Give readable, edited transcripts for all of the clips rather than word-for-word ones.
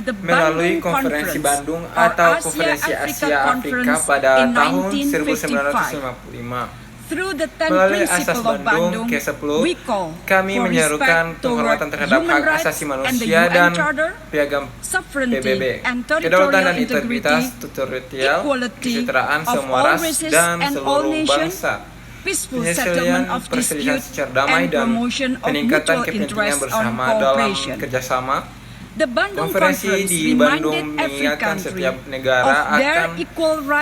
melalui konferensi Bandung atau konferensi Asia Afrika pada tahun 1955. Melalui asas Bandung ke-10, kami menyerukan penghormatan terhadap hak asasi manusia dan piagam PBB, kedaulatan dan integritas teritorial, kesetaraan semua ras dan seluruh bangsa, penyelesaian perselisihan secara damai dan peningkatan kepentingan bersama dalam kerjasama. Konferensi di Bandung mengingatkan setiap negara akan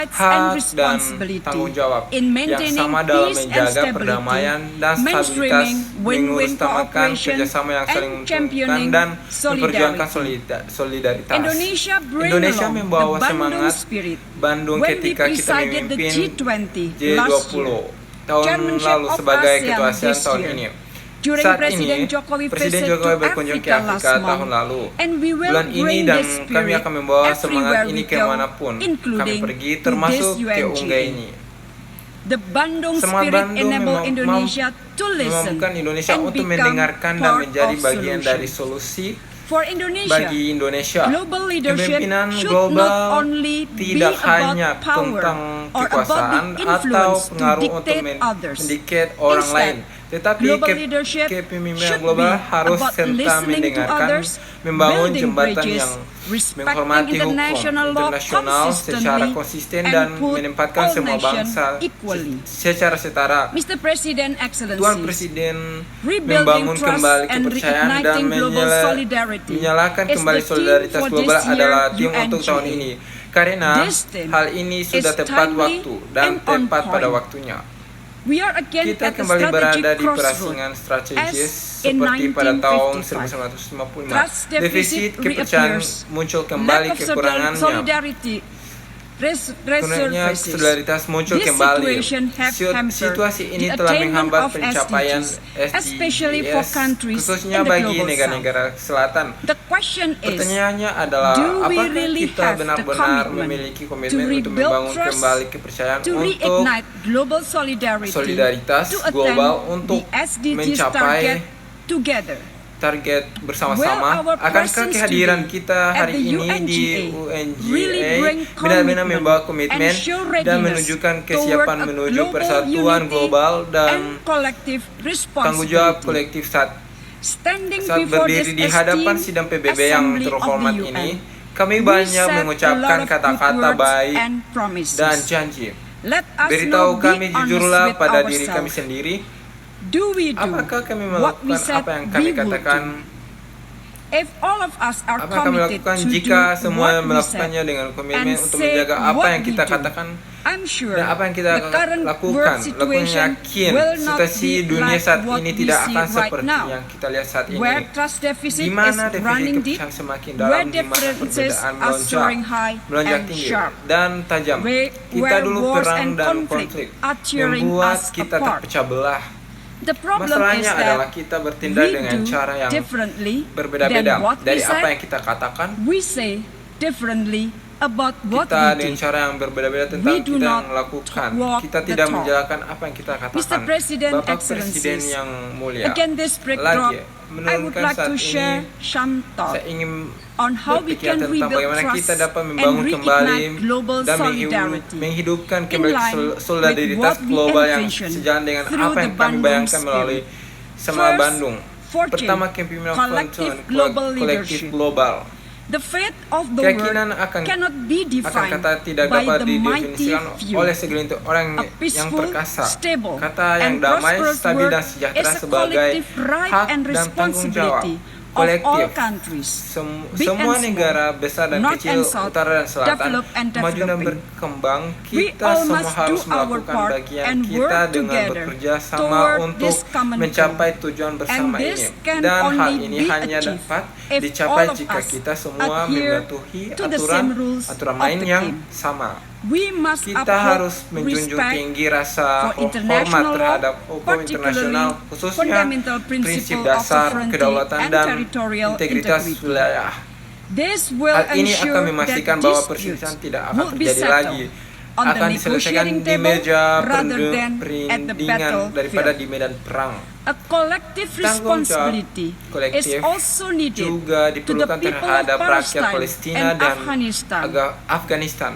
hak dan tanggung jawab yang sama dalam menjaga perdamaian dan stabilitas, mengutamakan kerjasama yang saling menguntungkan dan memperjuangkan solidaritas. Indonesia membawa semangat Bandung ketika kita memimpin G20 tahun lalu sebagai ketua ASEAN tahun ini. Saat ini, Presiden Jokowi berkunjung ke Afrika tahun lalu. Bulan ini dan kami akan membawa semangat ini kemanapun kami pergi, termasuk ke Ungae ini. Semangat Bandung memampukan Indonesia untuk mendengarkan dan menjadi bagian dari solusi bagi Indonesia. Kepemimpinan global tidak hanya tentang kekuasaan atau pengaruh untuk mendiket orang lain, tetapi kepemimpinan global harus serta mendengarkan, membangun jembatan yang menghormati hukum internasional secara konsisten dan menempatkan semua bangsa secara setara. Tuan Presiden membangun kembali kepercayaan dan menyalakan kembali solidaritas global adalah tim untuk tahun ini, karena hal ini sudah tepat waktu dan tepat pada waktunya. Kita kembali berada di perasingan strategis seperti pada tahun 1955. Defisit kepercayaan muncul kembali, kekurangannya solidaritas muncul kembali. Situasi ini telah menghambat pencapaian SDGs, khususnya bagi negara-negara selatan. Pertanyaannya adalah, apakah kita benar-benar memiliki komitmen untuk membangun kembali kepercayaan untuk solidaritas global untuk mencapai target bersama-sama? Akankah kehadiran kita hari ini di UNGA benar-benar membawa komitmen dan menunjukkan kesiapan menuju persatuan global dan tanggung jawab kolektif saat berdiri di hadapan sidang PBB yang terhormat ini? Kami banyak mengucapkan kata-kata baik dan janji. Beritahu kami jujurlah pada diri kami sendiri. Apakah kami melakukan apa yang kami katakan? Apa kami lakukan jika semua melakukannya dengan komitmen untuk menjaga apa yang kita katakan dan apa yang kita lakukan? Aku yakin situasi dunia saat ini tidak akan seperti yang kita lihat saat ini, di mana defisit kepercayaan semakin dalam, di mana perbedaan melonjak tinggi dan tajam. Kita dulu perang dan konflik membuat kita terpecah belah. Masalahnya adalah kita bertindak dengan cara yang berbeda-beda dari apa yang kita katakan. Kita dengan cara yang berbeda-beda tentang kita yang lakukan. Kita tidak menjalankan apa yang kita katakan. Bapak Presiden yang mulia, lagi menurunkan saat ini, saya ingin berpikir tentang bagaimana kita dapat membangun kembali dan menghidupkan kembali solidaritas global yang sejalan dengan apa yang kami bayangkan melalui Semangat Bandung. Pertama, kepemimpinan kolektif global. Keyakinan akan kata tidak dapat didefinisikan oleh segelintir orang yang perkasa. Kata yang damai, stabil dan sejahtera sebagai hak dan tanggung jawab kolektif. Semua negara besar dan kecil, utara dan selatan, maju dan berkembang, kita semua harus melakukan bagian kita dengan bekerja sama untuk mencapai tujuan bersama ini. Dan hal ini hanya dapat dicapai jika kita semua mematuhi aturan main yang sama. Kita harus menjunjung tinggi rasa hormat terhadap hukum internasional, khususnya prinsip dasar kedaulatan dan integritas wilayah. Hal ini akan memastikan bahwa perselisihan tidak akan terjadi lagi akan diselesaikan di meja perundingan daripada di medan perang. A collective responsibility is also needed juga to the diperlukan people terhadap of rakyat Palestine Palestina and dan Afghanistan.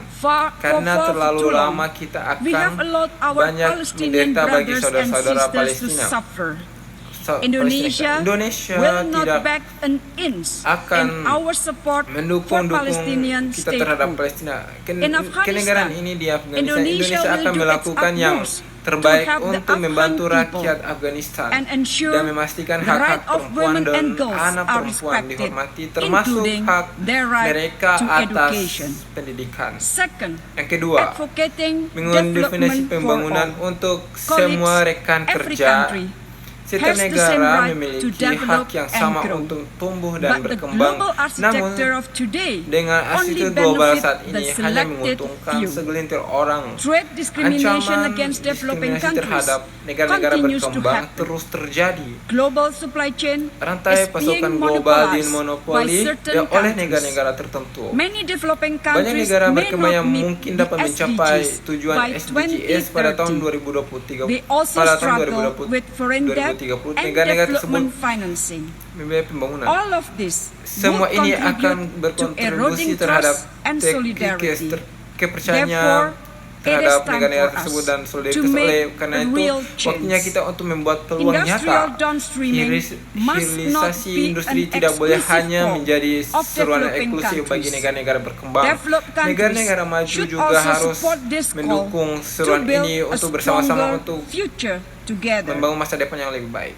Karena For terlalu too long, lama kita we have akan allowed our banyak Palestinian menderita bagi brothers and saudara-saudara sisters to Palestina. suffer. Indonesia will not tidak back an inch akan in our support for mendukung Palestinian kita terhadap statehood. Palestina. In Afghanistan, Kenegaraan ini di Afghanistan, Indonesia Indonesia will akan do melakukan its yang utmost terbaik to help the untuk membantu Afghan rakyat people Afghanistan and ensure dan memastikan the hak-hak right of perempuan women dan and girls anak are perempuan respected, dihormati, termasuk including hak their right mereka to atas education. pendidikan. Second, Yang kedua, advocating mendefinisi development pembangunan for all. untuk Colleagues, semua rekan every kerja. country Setiap has the same negara right to memiliki develop hak yang and sama grow. untuk tumbuh dan But the berkembang. global Namun, architecture of today dengan only arsitektur global benefit saat the ini hanya selected menguntungkan few. segelintir orang. Trade discrimination Ancaman against developing diskriminasi countries terhadap negara-negara continues to berkembang happen. terus terjadi. Global supply chain Rantai is pasokan being global monopolized by dimonopoli certain oleh countries. negara-negara tertentu. Many developing Banyak countries negara may berkembang yang not meet mungkin the dapat mencapai SDGs tujuan by SDGs pada tahun 2030. 2030. They also Pada tahun struggle with foreign debt 2030, and negara-negara tersebut development financing. membiayai pembangunan. All of this Semua will ini akan contribute to berkontribusi eroding terhadap trust and solidarity. kepercayaan Therefore, terhadap it is time negara-negara for tersebut us dan to solidaritas. make Oleh karena a itu, real waktunya change. kita untuk membuat peluang Industrial nyata. downstreaming must not Hilirisasi be industri an tidak boleh exclusive hanya goal menjadi of seruan developing eksklusif bagi countries. negara-negara berkembang. Developed countries Negara-negara maju should juga also harus support this call mendukung to seruan build ini a untuk bersama-sama stronger untuk future together. membangun masa depan yang lebih baik.